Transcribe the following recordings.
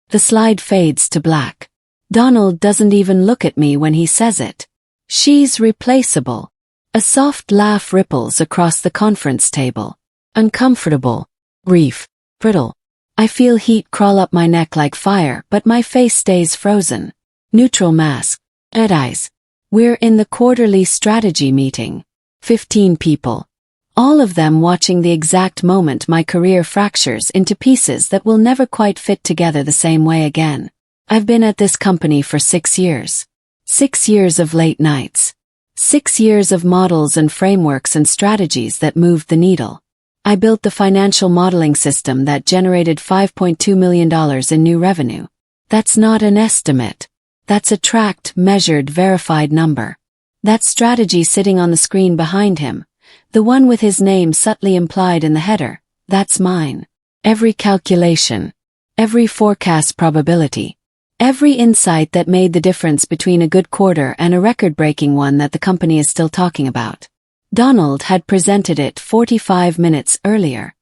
The slide fades to black. Donald doesn't even look at me when he says it. She's replaceable. A soft laugh ripples across the conference table. Uncomfortable. Brief. Brittle. I feel heat crawl up my neck like fire, but my face stays frozen. Neutral mask. Red eyes. We're in the quarterly strategy meeting. 15 people. All of them watching the exact moment my career fractures into pieces that will never quite fit together the same way again. I've been at this company for 6 years. 6 years of late nights. 6 years of models and frameworks and strategies that moved the needle. I built the financial modeling system that generated $5.2 million in new revenue. That's not an estimate. That's a tracked, measured, verified number. That strategy sitting on the screen behind him, the one with his name subtly implied in the header, that's mine. Every calculation, every forecast probability, every insight that made the difference between a good quarter and a record-breaking one that the company is still talking about. Donald had presented it 45 minutes earlier.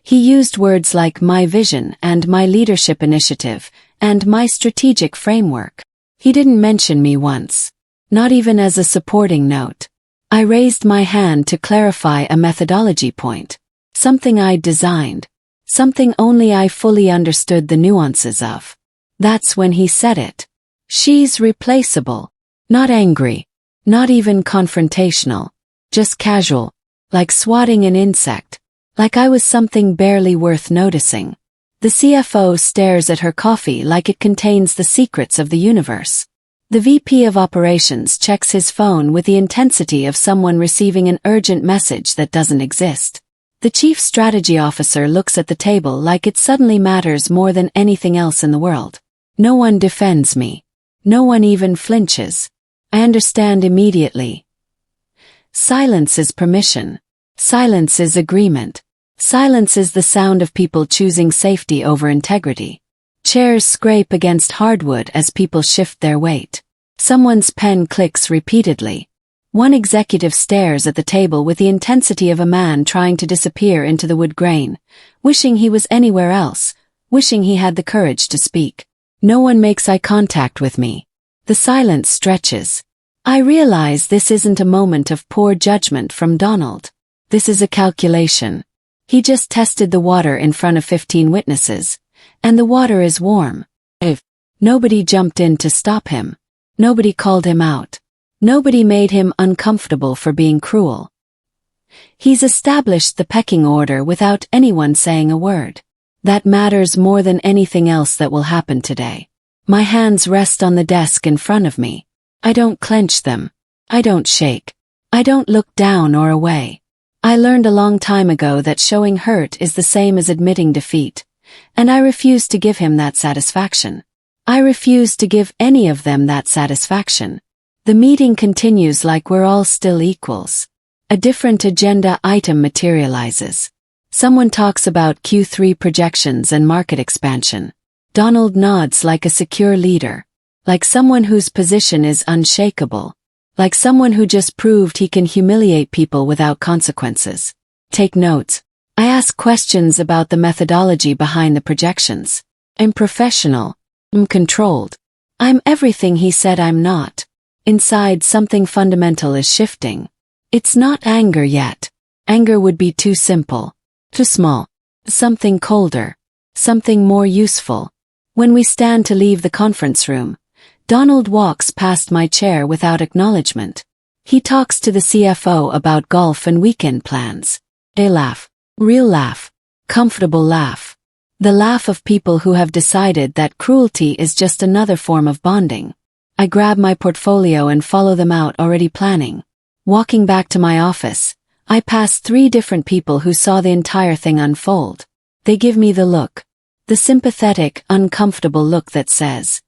He used words like my vision and my leadership initiative and my strategic framework. He didn't mention me once, not even as a supporting note. I raised my hand to clarify a methodology point, something I'd designed, something only I fully understood the nuances of. That's when he said it. She's replaceable. Not angry, not even confrontational. Just casual, like swatting an insect, like I was something barely worth noticing. The CFO stares at her coffee like it contains the secrets of the universe. The VP of Operations checks his phone with the intensity of someone receiving an urgent message that doesn't exist. The Chief Strategy Officer looks at the table like it suddenly matters more than anything else in the world. No one defends me. No one even flinches. I understand immediately. Silence is permission. Silence is agreement. Silence is the sound of people choosing safety over integrity. Chairs scrape against hardwood as people shift their weight. Someone's pen clicks repeatedly. One executive stares at the table with the intensity of a man trying to disappear into the wood grain, wishing he was anywhere else, wishing he had the courage to speak. No one makes eye contact with me. The silence stretches. I realize this isn't a moment of poor judgment from Donald. This is a calculation. He just tested the water in front of 15 witnesses, and the water is warm. If nobody jumped in to stop him, nobody called him out, nobody made him uncomfortable for being cruel. He's established the pecking order without anyone saying a word. That matters more than anything else that will happen today. My hands rest on the desk in front of me. I don't clench them. I don't shake. I don't look down or away. I learned a long time ago that showing hurt is the same as admitting defeat, and I refuse to give him that satisfaction. I refuse to give any of them that satisfaction. The meeting continues like we're all still equals. A different agenda item materializes. Someone talks about Q3 projections and market expansion. Donald nods like a secure leader. Like someone whose position is unshakable. Like someone who just proved he can humiliate people without consequences. Take notes. I ask questions about the methodology behind the projections. I'm professional. I'm controlled. I'm everything he said I'm not. Inside, something fundamental is shifting. It's not anger yet. Anger would be too simple. Too small. Something colder. Something more useful. When we stand to leave the conference room, Donald walks past my chair without acknowledgement. He talks to the CFO about golf and weekend plans. A laugh. Real laugh. Comfortable laugh. The laugh of people who have decided that cruelty is just another form of bonding. I grab my portfolio and follow them out, already planning. Walking back to my office, I pass 3 different people who saw the entire thing unfold. They give me the look. The sympathetic, uncomfortable look that says,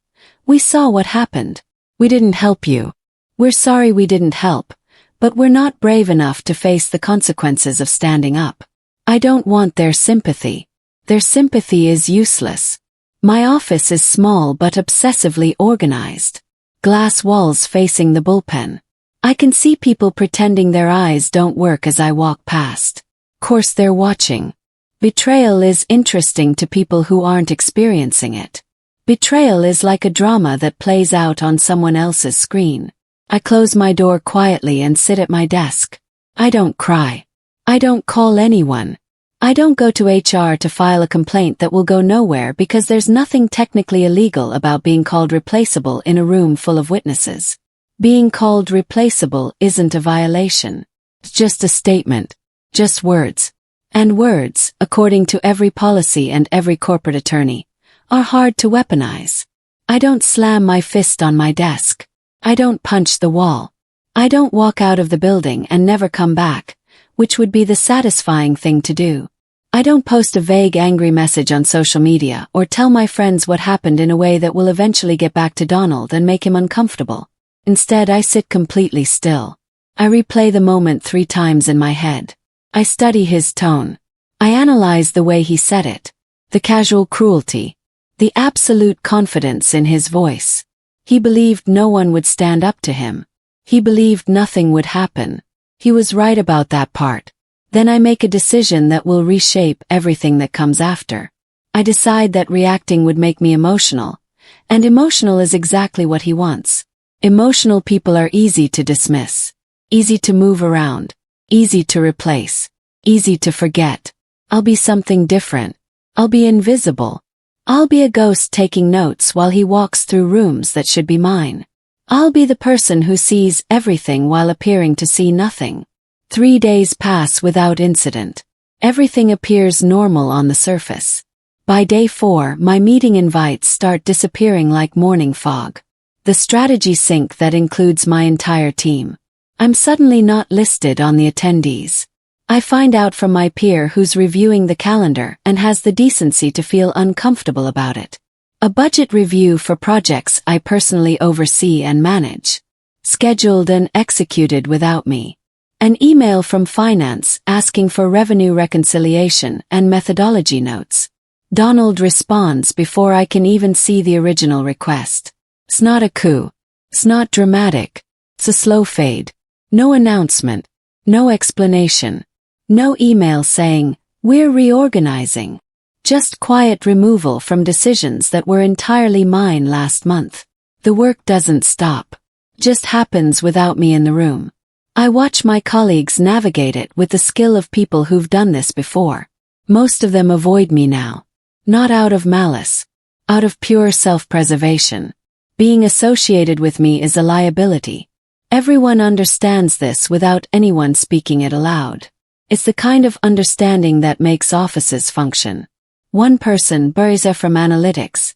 "We saw what happened. We didn't help you. We're sorry we didn't help, but we're not brave enough to face the consequences of standing up." I don't want their sympathy. Their sympathy is useless. My office is small but obsessively organized. Glass walls facing the bullpen. I can see people pretending their eyes don't work as I walk past. Course they're watching. Betrayal is interesting to people who aren't experiencing it. Betrayal is like a drama that plays out on someone else's screen. I close my door quietly and sit at my desk. I don't cry. I don't call anyone. I don't go to HR to file a complaint that will go nowhere because there's nothing technically illegal about being called replaceable in a room full of witnesses. Being called replaceable isn't a violation. It's just a statement. Just words. And words, according to every policy and every corporate attorney, are hard to weaponize. I don't slam my fist on my desk. I don't punch the wall. I don't walk out of the building and never come back, which would be the satisfying thing to do. I don't post a vague angry message on social media or tell my friends what happened in a way that will eventually get back to Donald and make him uncomfortable. Instead, I sit completely still. I replay the moment 3 times in my head. I study his tone. I analyze the way he said it. The casual cruelty. The absolute confidence in his voice. He believed no one would stand up to him. He believed nothing would happen. He was right about that part. Then I make a decision that will reshape everything that comes after. I decide that reacting would make me emotional, and emotional is exactly what he wants. Emotional people are easy to dismiss, easy to move around, easy to replace, easy to forget. I'll be something different. I'll be invisible. I'll be a ghost taking notes while he walks through rooms that should be mine. I'll be the person who sees everything while appearing to see nothing. 3 days pass without incident. Everything appears normal on the surface. By day 4, my meeting invites start disappearing like morning fog. The strategy sync that includes my entire team. I'm suddenly not listed on the attendees. I find out from my peer who's reviewing the calendar and has the decency to feel uncomfortable about it. A budget review for projects I personally oversee and manage. Scheduled and executed without me. An email from finance asking for revenue reconciliation and methodology notes. Donald responds before I can even see the original request. It's not a coup. It's not dramatic. It's a slow fade. No announcement. No explanation. No email saying, "We're reorganizing." Just quiet removal from decisions that were entirely mine last month. The work doesn't stop. Just happens without me in the room. I watch my colleagues navigate it with the skill of people who've done this before. Most of them avoid me now. Not out of malice. Out of pure self-preservation. Being associated with me is a liability. Everyone understands this without anyone speaking it aloud. It's the kind of understanding that makes offices function. One person, Buriza from analytics,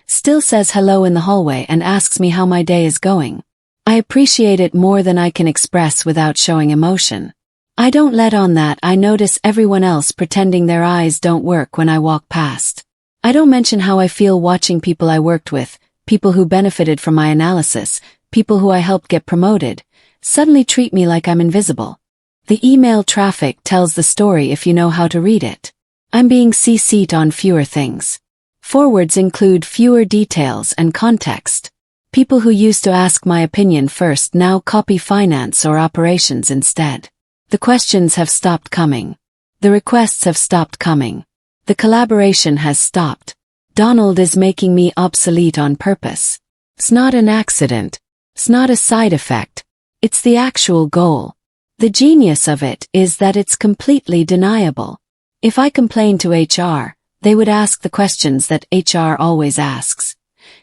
still says hello in the hallway and asks me how my day is going. I appreciate it more than I can express without showing emotion. I don't let on that I notice everyone else pretending their eyes don't work when I walk past. I don't mention how I feel watching people I worked with, people who benefited from my analysis, people who I helped get promoted, suddenly treat me like I'm invisible. The email traffic tells the story if you know how to read it. I'm being CC'd on fewer things. Forwards include fewer details and context. People who used to ask my opinion first now copy finance or operations instead. The questions have stopped coming. The requests have stopped coming. The collaboration has stopped. Donald is making me obsolete on purpose. It's not an accident. It's not a side effect. It's the actual goal. The genius of it is that it's completely deniable. If I complain to HR, they would ask the questions that HR always asks.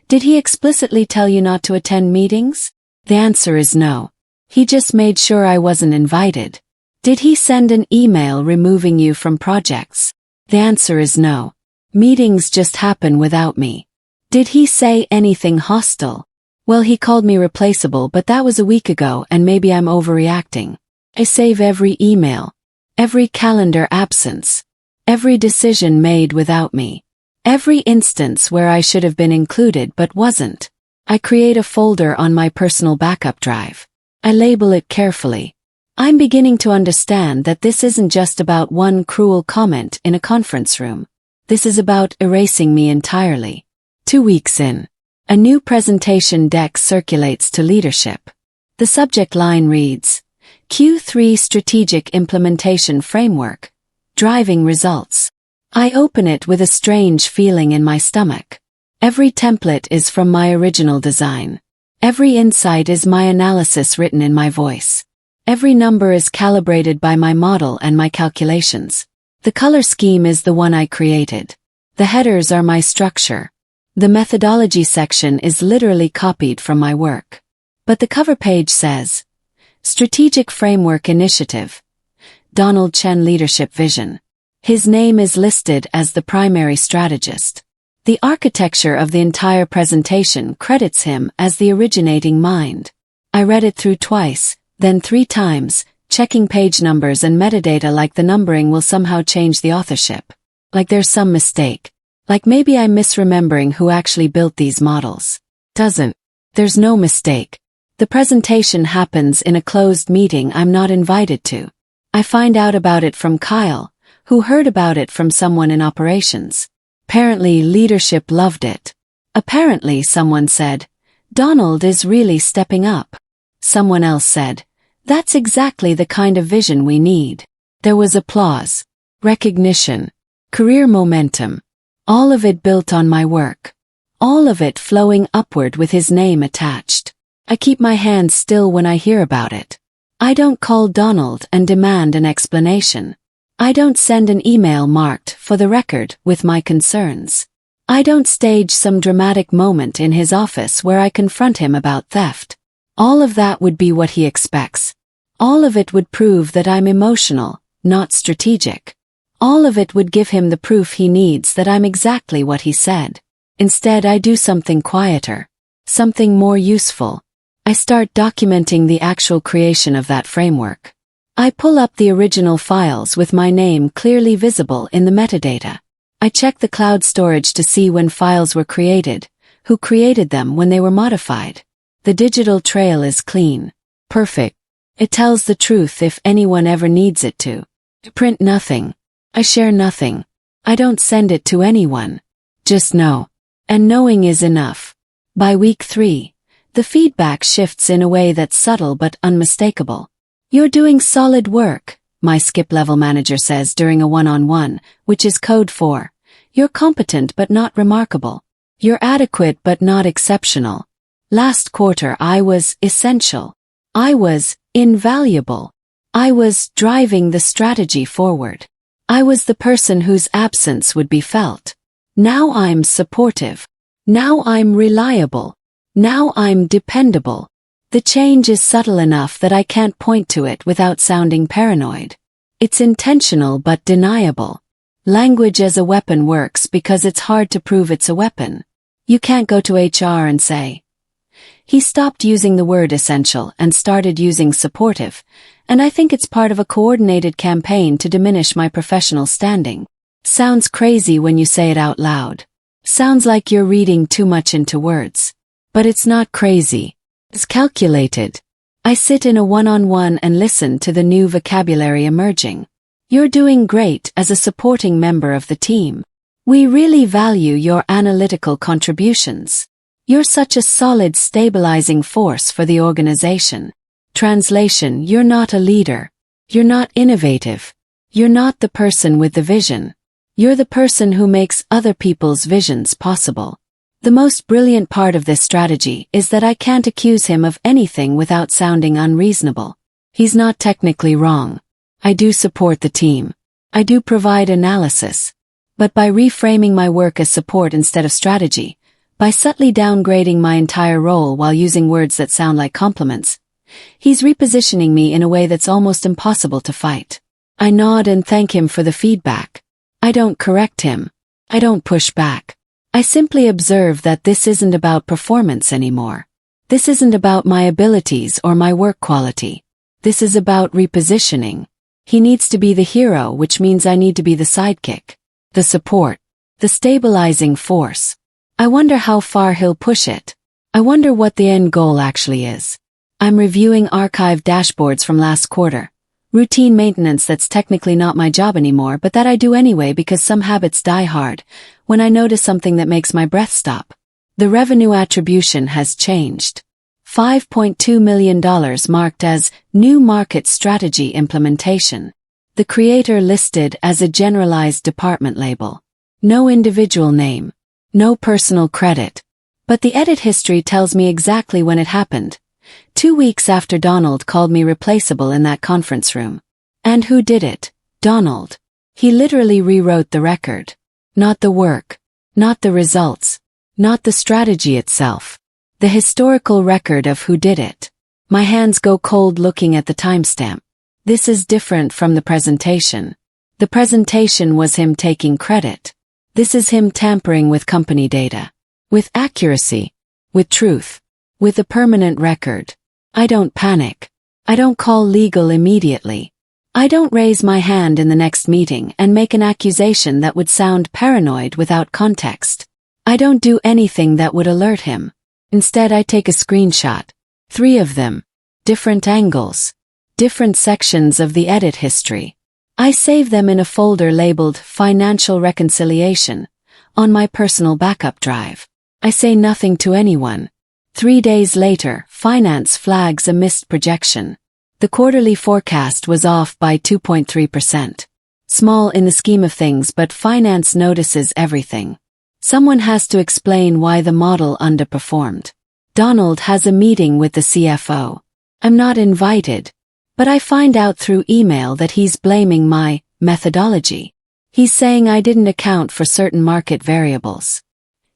Did he explicitly tell you not to attend meetings? The answer is no. He just made sure I wasn't invited. Did he send an email removing you from projects? The answer is no. Meetings just happen without me. Did he say anything hostile? Well, he called me replaceable, but that was a week ago and maybe I'm overreacting. I save every email, every calendar absence, every decision made without me, every instance where I should have been included but wasn't. I create a folder on my personal backup drive. I label it carefully. I'm beginning to understand that this isn't just about one cruel comment in a conference room. This is about erasing me entirely. 2 weeks in. A new presentation deck circulates to leadership. The subject line reads, Q3 Strategic Implementation Framework, Driving Results. I open it with a strange feeling in my stomach. Every template is from my original design. Every insight is my analysis written in my voice. Every number is calibrated by my model and my calculations. The color scheme is the one I created. The headers are my structure. The methodology section is literally copied from my work. But the cover page says, Strategic Framework Initiative, Donald Chen Leadership Vision. His name is listed as the primary strategist. The architecture of the entire presentation credits him as the originating mind. I read it through twice, then 3 times, checking page numbers and metadata like the numbering will somehow change the authorship. Like there's some mistake. Like maybe I'm misremembering who actually built these models. Doesn't. There's no mistake. The presentation happens in a closed meeting I'm not invited to. I find out about it from Kyle, who heard about it from someone in operations. Apparently leadership loved it. Apparently someone said, Donald is really stepping up. Someone else said, that's exactly the kind of vision we need. There was applause, recognition, career momentum. All of it built on my work. All of it flowing upward with his name attached. I keep my hands still when I hear about it. I don't call Donald and demand an explanation. I don't send an email marked for the record with my concerns. I don't stage some dramatic moment in his office where I confront him about theft. All of that would be what he expects. All of it would prove that I'm emotional, not strategic. All of it would give him the proof he needs that I'm exactly what he said. Instead, I do something quieter. Something more useful. I start documenting the actual creation of that framework. I pull up the original files with my name clearly visible in the metadata. I check the cloud storage to see when files were created, who created them when they were modified. The digital trail is clean. Perfect. It tells the truth if anyone ever needs it to. I print nothing. I share nothing. I don't send it to anyone. Just know. And knowing is enough. By week 3, the feedback shifts in a way that's subtle but unmistakable. You're doing solid work, my skip-level manager says during a one-on-one, which is code for, you're competent but not remarkable. You're adequate but not exceptional. Last quarter I was essential. I was invaluable. I was driving the strategy forward. I was the person whose absence would be felt. Now I'm supportive. Now I'm reliable. Now I'm dependable. The change is subtle enough that I can't point to it without sounding paranoid. It's intentional but deniable. Language as a weapon works because it's hard to prove it's a weapon. You can't go to HR and say, he stopped using the word essential and started using supportive, and I think it's part of a coordinated campaign to diminish my professional standing. Sounds crazy when you say it out loud. Sounds like you're reading too much into words. But it's not crazy. It's calculated. I sit in a one-on-one and listen to the new vocabulary emerging. You're doing great as a supporting member of the team. We really value your analytical contributions. You're such a solid stabilizing force for the organization. Translation: you're not a leader. You're not innovative. You're not the person with the vision. You're the person who makes other people's visions possible. The most brilliant part of this strategy is that I can't accuse him of anything without sounding unreasonable. He's not technically wrong. I do support the team. I do provide analysis. But by reframing my work as support instead of strategy, by subtly downgrading my entire role while using words that sound like compliments, he's repositioning me in a way that's almost impossible to fight. I nod and thank him for the feedback. I don't correct him. I don't push back. I simply observe that this isn't about performance anymore. This isn't about my abilities or my work quality. This is about repositioning. He needs to be the hero, which means I need to be the sidekick, the support, the stabilizing force. I wonder how far he'll push it. I wonder what the end goal actually is. I'm reviewing archive dashboards from last quarter. Routine maintenance that's technically not my job anymore, but that I do anyway because some habits die hard when I notice something that makes my breath stop. The revenue attribution has changed. $5.2 million marked as New Market Strategy Implementation. The creator listed as a generalized department label. No individual name. No personal credit. But the edit history tells me exactly when it happened. 2 weeks after Donald called me replaceable in that conference room. And who did it? Donald. He literally rewrote the record. Not the work. Not the results. Not the strategy itself. The historical record of who did it. My hands go cold looking at the timestamp. This is different from the presentation. The presentation was him taking credit. This is him tampering with company data. With accuracy. With truth. With a permanent record. I don't panic. I don't call legal immediately. I don't raise my hand in the next meeting and make an accusation that would sound paranoid without context. I don't do anything that would alert him. Instead, I take a screenshot. 3 of them. Different angles. Different sections of the edit history. I save them in a folder labeled Financial Reconciliation on my personal backup drive. I say nothing to anyone. 3 days later, finance flags a missed projection. The quarterly forecast was off by 2.3%. Small in the scheme of things, but finance notices everything. Someone has to explain why the model underperformed. Donald has a meeting with the CFO. I'm not invited, but I find out through email that he's blaming my methodology. He's saying I didn't account for certain market variables.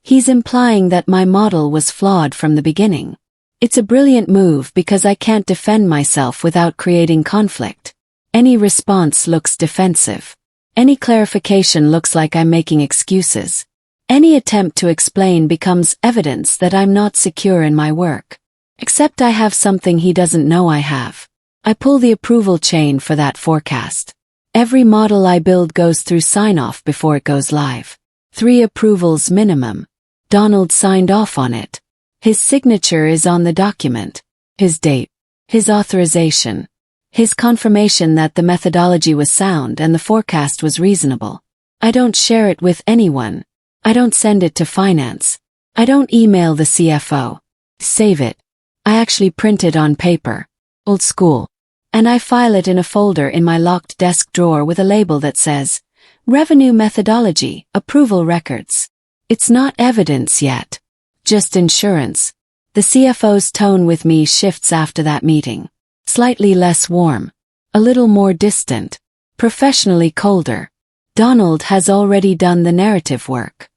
He's implying that my model was flawed from the beginning. It's a brilliant move because I can't defend myself without creating conflict. Any response looks defensive. Any clarification looks like I'm making excuses. Any attempt to explain becomes evidence that I'm not secure in my work. Except I have something he doesn't know I have. I pull the approval chain for that forecast. Every model I build goes through sign-off before it goes live. 3 approvals minimum. Donald signed off on it. His signature is on the document. His date. His authorization. His confirmation that the methodology was sound and the forecast was reasonable. I don't share it with anyone. I don't send it to finance. I don't email the CFO. Save it. I actually print it on paper. Old school. And I file it in a folder in my locked desk drawer with a label that says, Revenue Methodology, Approval Records. It's not evidence yet. Just insurance. The CFO's tone with me shifts after that meeting. Slightly less warm. A little more distant. Professionally colder. Donald has already done the narrative work.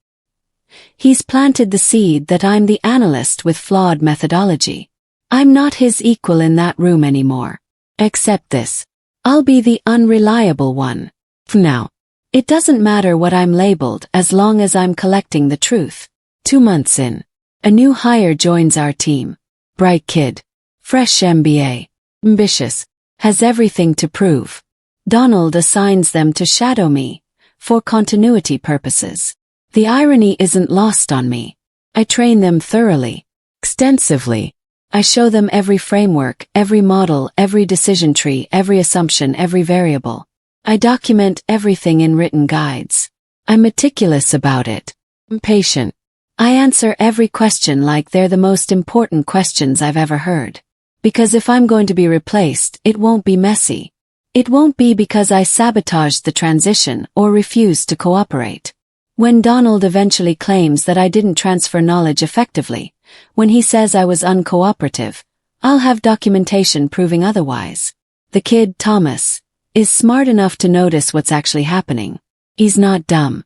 He's planted the seed that I'm the analyst with flawed methodology. I'm not his equal in that room anymore. Accept this. I'll be the unreliable one. For now. It doesn't matter what I'm labeled as long as I'm collecting the truth. 2 months in. A new hire joins our team. Bright kid. Fresh MBA. Ambitious. Has everything to prove. Donald assigns them to shadow me. For continuity purposes. The irony isn't lost on me. I train them thoroughly. Extensively. I show them every framework, every model, every decision tree, every assumption, every variable. I document everything in written guides. I'm meticulous about it. I'm patient. I answer every question like they're the most important questions I've ever heard. Because if I'm going to be replaced, it won't be messy. It won't be because I sabotaged the transition or refused to cooperate. When Donald eventually claims that I didn't transfer knowledge effectively, when he says I was uncooperative, I'll have documentation proving otherwise. The kid, Thomas, is smart enough to notice what's actually happening. He's not dumb.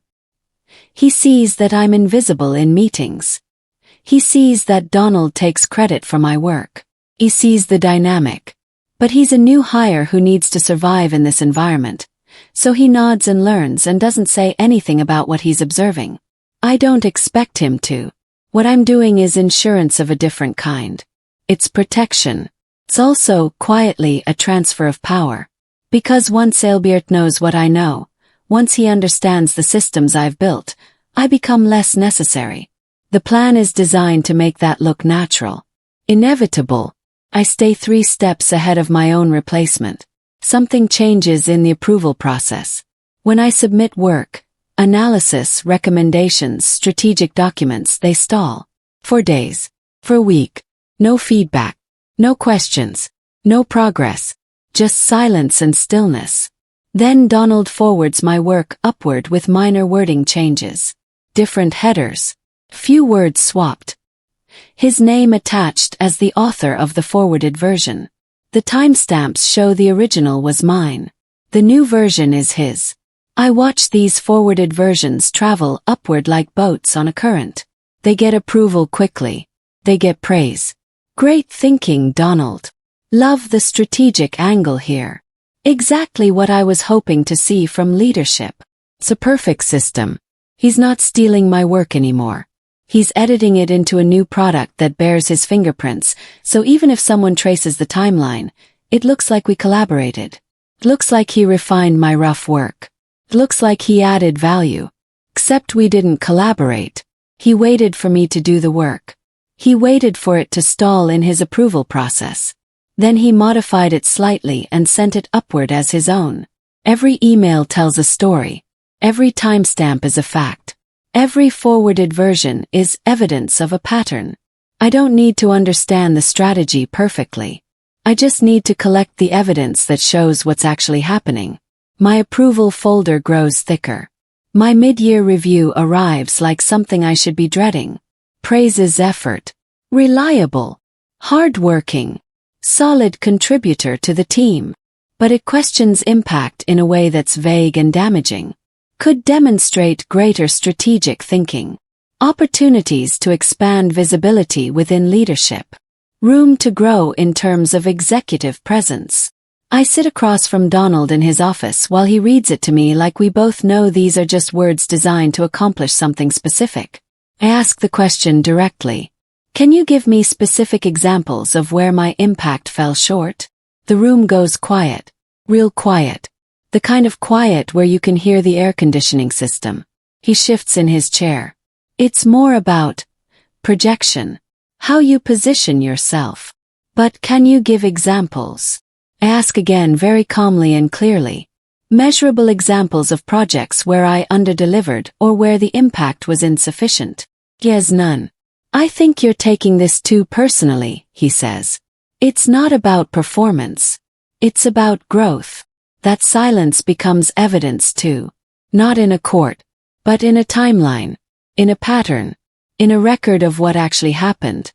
He sees that I'm invisible in meetings. He sees that Donald takes credit for my work. He sees the dynamic. But he's a new hire who needs to survive in this environment, so he nods and learns and doesn't say anything about what he's observing. I don't expect him to. What I'm doing is insurance of a different kind. It's protection. It's also, quietly, a transfer of power. Because once Albert knows what I know, once he understands the systems I've built, I become less necessary. The plan is designed to make that look natural. Inevitable. I stay 3 steps ahead of my own replacement. Something changes in the approval process. When I submit work, analysis, recommendations, strategic documents, they stall. For days. For a week. No feedback. No questions. No progress. Just silence and stillness. Then Donald forwards my work upward with minor wording changes. Different headers. Few words swapped. His name attached as the author of the forwarded version. The timestamps show the original was mine. The new version is his. I watch these forwarded versions travel upward like boats on a current. They get approval quickly. They get praise. Great thinking, Donald. Love the strategic angle here. Exactly what I was hoping to see from leadership. It's a perfect system. He's not stealing my work anymore. He's editing it into a new product that bears his fingerprints, so even if someone traces the timeline, it looks like we collaborated. It looks like he refined my rough work. It looks like he added value. Except we didn't collaborate. He waited for me to do the work. He waited for it to stall in his approval process. Then he modified it slightly and sent it upward as his own. Every email tells a story. Every timestamp is a fact. Every forwarded version is evidence of a pattern. I don't need to understand the strategy perfectly. I just need to collect the evidence that shows what's actually happening. My approval folder grows thicker. My mid-year review arrives like something I should be dreading. Praises effort. Reliable. Hardworking. Solid contributor to the team. But it questions impact in a way that's vague and damaging. Could demonstrate greater strategic thinking. Opportunities to expand visibility within leadership. Room to grow in terms of executive presence. I sit across from Donald in his office while he reads it to me like we both know these are just words designed to accomplish something specific. I ask the question directly. Can you give me specific examples of where my impact fell short? The room goes quiet. Real quiet. The kind of quiet where you can hear the air conditioning system. He shifts in his chair. It's more about projection. How you position yourself. But can you give examples? I ask again very calmly and clearly. Measurable examples of projects where I underdelivered or where the impact was insufficient. He has none. I think you're taking this too personally, he says. It's not about performance. It's about growth. That silence becomes evidence too. Not in a court, but in a timeline, in a pattern, in a record of what actually happened.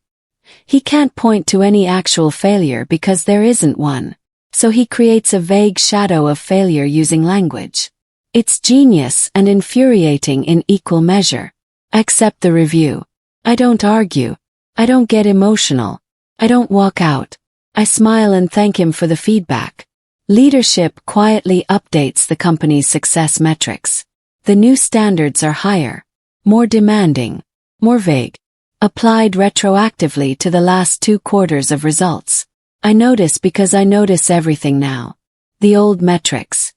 He can't point to any actual failure because there isn't one. So he creates a vague shadow of failure using language. It's genius and infuriating in equal measure. I accept the review. I don't argue. I don't get emotional. I don't walk out. I smile and thank him for the feedback. Leadership quietly updates the company's success metrics. The new standards are higher, more demanding, more vague, applied retroactively to the last 2 quarters of results. I notice because I notice everything now. The old metrics.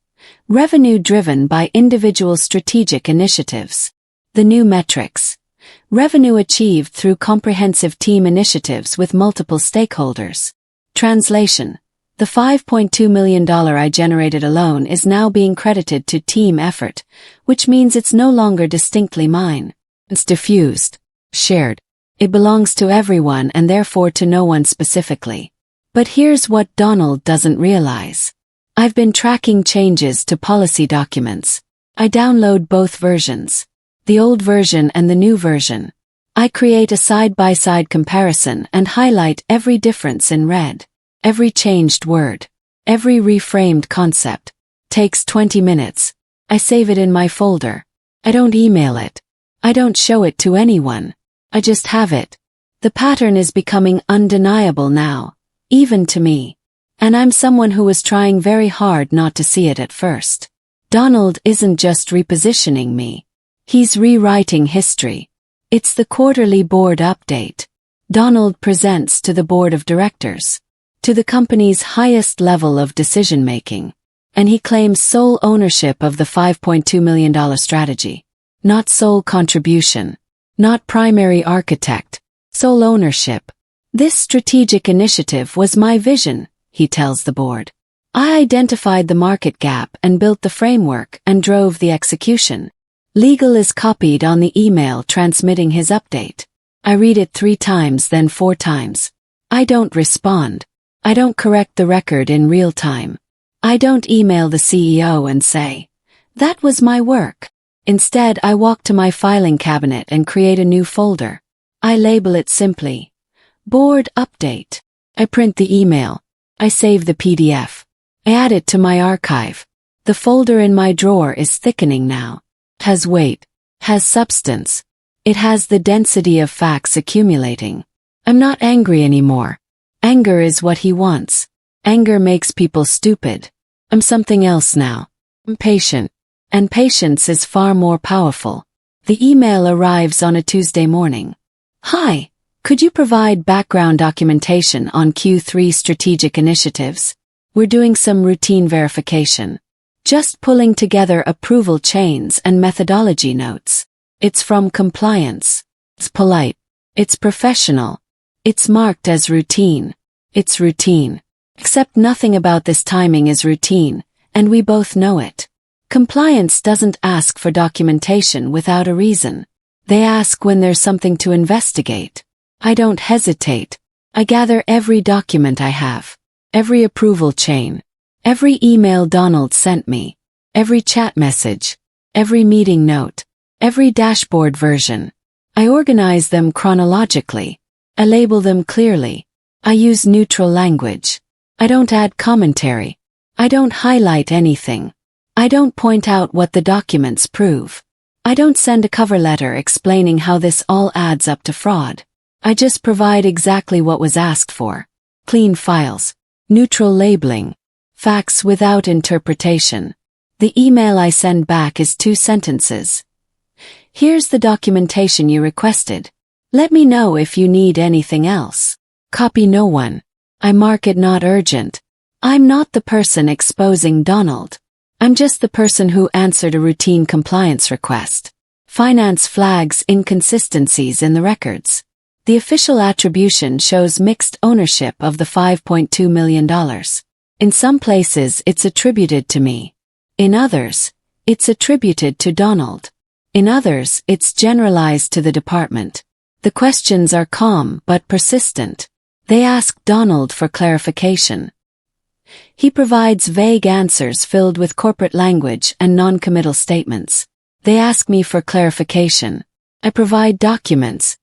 Revenue driven by individual strategic initiatives. The new metrics. Revenue achieved through comprehensive team initiatives with multiple stakeholders. Translation. The $5.2 million I generated alone is now being credited to team effort, which means it's no longer distinctly mine. It's diffused, shared. It belongs to everyone and therefore to no one specifically. But here's what Donald doesn't realize. I've been tracking changes to policy documents. I download both versions. The old version and the new version. I create a side-by-side comparison and highlight every difference in red. Every changed word, every reframed concept, takes 20 minutes. I save it in my folder. I don't email it. I don't show it to anyone. I just have it. The pattern is becoming undeniable now, even to me. And I'm someone who was trying very hard not to see it at first. Donald isn't just repositioning me. He's rewriting history. It's the quarterly board update. Donald presents to the board of directors. To the company's highest level of decision-making, and he claims sole ownership of the $5.2 million strategy. Not sole contribution. Not primary architect. Sole ownership. This strategic initiative was my vision, he tells the board. I identified the market gap and built the framework and drove the execution. Legal is copied on the email transmitting his update. I read it 3 times, then 4 times. I don't respond. I don't correct the record in real time. I don't email the CEO and say, "That was my work." Instead, I walk to my filing cabinet and create a new folder. I label it simply Board Update. I print the email. I save the PDF. I add it to my archive. The folder in my drawer is thickening now. Has weight. Has substance. It has the density of facts accumulating. I'm not angry anymore. Anger is what he wants. Anger makes people stupid. I'm something else now. I'm patient. And patience is far more powerful. The email arrives on a Tuesday morning. Hi, could you provide background documentation on Q3 strategic initiatives? We're doing some routine verification. Just pulling together approval chains and methodology notes. It's from compliance. It's polite. It's professional. It's marked as routine. It's routine. Except nothing about this timing is routine, and we both know it. Compliance doesn't ask for documentation without a reason. They ask when there's something to investigate. I don't hesitate. I gather every document I have. Every approval chain. Every email Donald sent me. Every chat message. Every meeting note. Every dashboard version. I organize them chronologically. I label them clearly. I use neutral language. I don't add commentary. I don't highlight anything. I don't point out what the documents prove. I don't send a cover letter explaining how this all adds up to fraud. I just provide exactly what was asked for. Clean files. Neutral labeling. Facts without interpretation. The email I send back is 2 sentences. Here's the documentation you requested. Let me know if you need anything else. Copy no one. I mark it not urgent. I'm not the person exposing Donald. I'm just the person who answered a routine compliance request. Finance flags inconsistencies in the records. The official attribution shows mixed ownership of the $5.2 million. In some places it's attributed to me. In others, it's attributed to Donald. In others, it's generalized to the department. The questions are calm but persistent. They ask Donald for clarification. He provides vague answers filled with corporate language and non-committal statements. They ask me for clarification. I provide documents,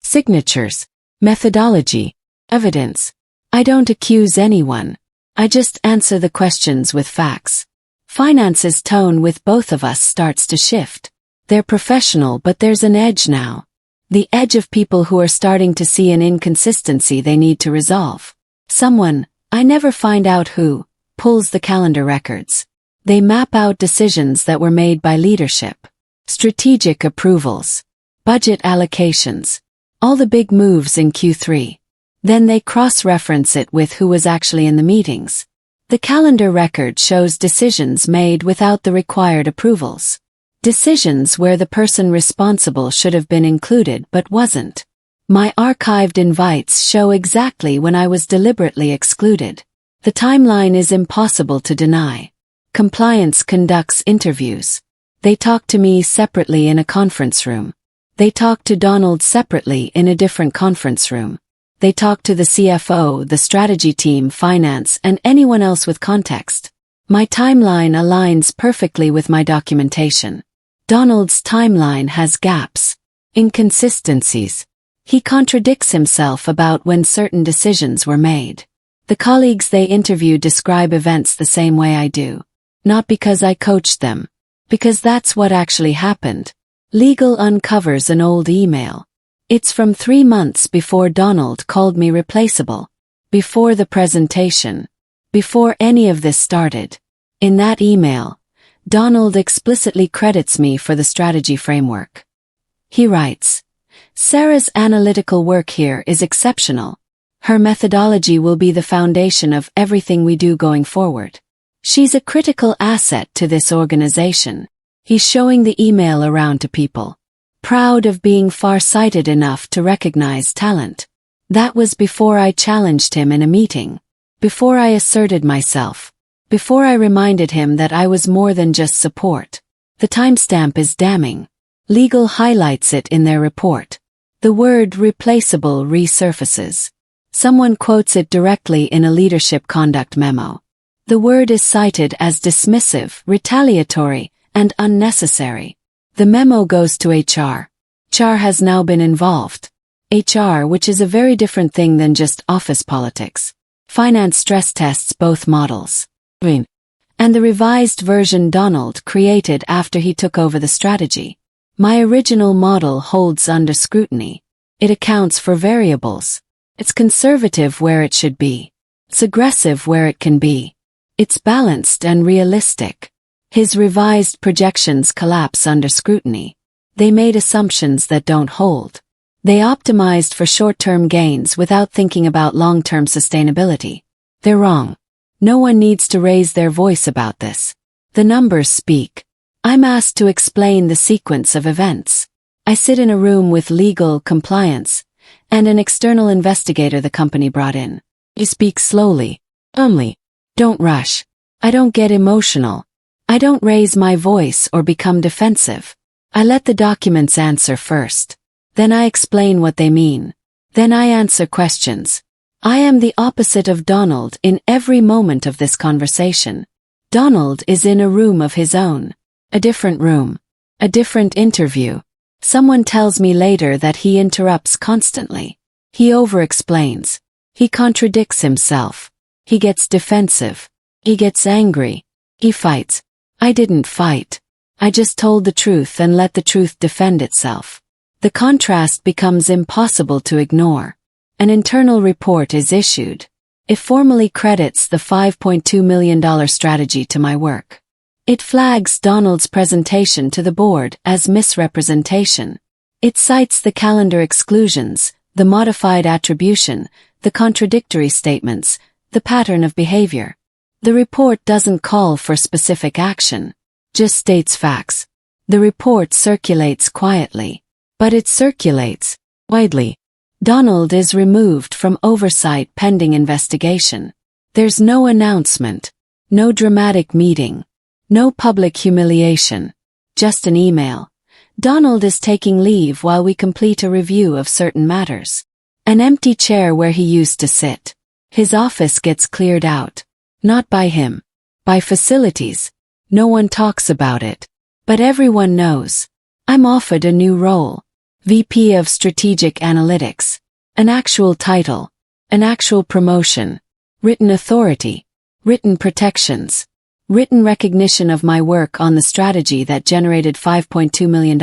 signatures, methodology, evidence. I don't accuse anyone. I just answer the questions with facts. Finance's tone with both of us starts to shift. They're professional, but there's an edge now. The edge of people who are starting to see an inconsistency they need to resolve. Someone, I never find out who, pulls the calendar records. They map out decisions that were made by leadership. Strategic approvals. Budget allocations. All the big moves in Q3. Then they cross-reference it with who was actually in the meetings. The calendar record shows decisions made without the required approvals. Decisions where the person responsible should have been included but wasn't. My archived invites show exactly when I was deliberately excluded. The timeline is impossible to deny. Compliance conducts interviews. They talk to me separately in a conference room. They talk to Donald separately in a different conference room. They talk to the CFO, the strategy team, finance, and anyone else with context. My timeline aligns perfectly with my documentation. Donald's timeline has gaps, inconsistencies. He contradicts himself about when certain decisions were made. The colleagues they interview describe events the same way I do. Not because I coached them. Because that's what actually happened. Legal uncovers an old email. It's from 3 months before Donald called me replaceable. Before the presentation. Before any of this started. In that email, Donald explicitly credits me for the strategy framework. He writes, Sarah's analytical work here is exceptional. Her methodology will be the foundation of everything we do going forward. She's a critical asset to this organization. He's showing the email around to people. Proud of being far-sighted enough to recognize talent. That was before I challenged him in a meeting. Before I asserted myself. Before I reminded him that I was more than just support. The timestamp is damning. Legal highlights it in their report. The word replaceable resurfaces. Someone quotes it directly in a leadership conduct memo. The word is cited as dismissive, retaliatory, and unnecessary. The memo goes to HR. HR has now been involved. HR, which is a very different thing than just office politics. Finance stress tests both models. And the revised version Donald created after he took over the strategy. My original model holds under scrutiny. It accounts for variables. It's conservative where it should be. It's aggressive where it can be. It's balanced and realistic. His revised projections collapse under scrutiny. They made assumptions that don't hold. They optimized for short-term gains without thinking about long-term sustainability. They're wrong. No one needs to raise their voice about this. The numbers speak. I'm asked to explain the sequence of events. I sit in a room with legal, compliance, and an external investigator the company brought in. You speak slowly. Only. Don't rush. I don't get emotional. I don't raise my voice or become defensive. I let the documents answer first. Then I explain what they mean. Then I answer questions. I am the opposite of Donald in every moment of this conversation. Donald is in a room of his own. A different room. A different interview. Someone tells me later that he interrupts constantly. He over-explains. He contradicts himself. He gets defensive. He gets angry. He fights. I didn't fight. I just told the truth and let the truth defend itself. The contrast becomes impossible to ignore. An internal report is issued. It formally credits the $5.2 million strategy to my work. It flags Donald's presentation to the board as misrepresentation. It cites the calendar exclusions, the modified attribution, the contradictory statements, the pattern of behavior. The report doesn't call for specific action, just states facts. The report circulates quietly, but it circulates widely. Donald is removed from oversight pending investigation. There's no announcement, no dramatic meeting, no public humiliation, just an email. Donald is taking leave while we complete a review of certain matters. An empty chair where he used to sit. His office gets cleared out. Not by him. By facilities. No one talks about it. But everyone knows. I'm offered a new role. VP of Strategic Analytics. An actual title. An actual promotion. Written authority. Written protections. Written recognition of my work on the strategy that generated $5.2 million.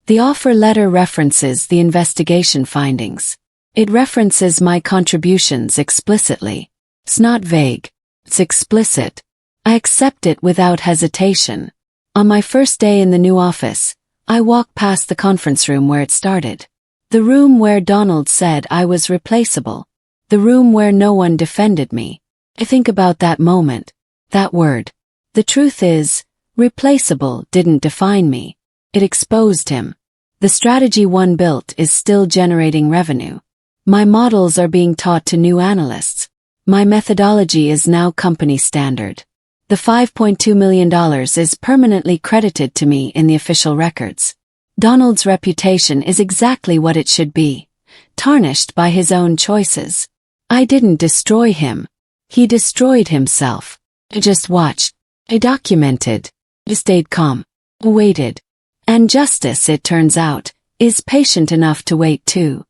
The offer letter references the investigation findings. It references my contributions explicitly. It's not vague. It's explicit. I accept it without hesitation. On my first day in the new office, I walk past the conference room where it started. The room where Donald said I was replaceable. The room where no one defended me. I think about that moment. That word. The truth is, replaceable didn't define me. It exposed him. The strategy one built is still generating revenue. My models are being taught to new analysts. My methodology is now company standard. The $5.2 million is permanently credited to me in the official records. Donald's reputation is exactly what it should be. Tarnished by his own choices. I didn't destroy him. He destroyed himself. I just watched. I documented. I stayed calm. Waited. And justice, it turns out, is patient enough to wait too.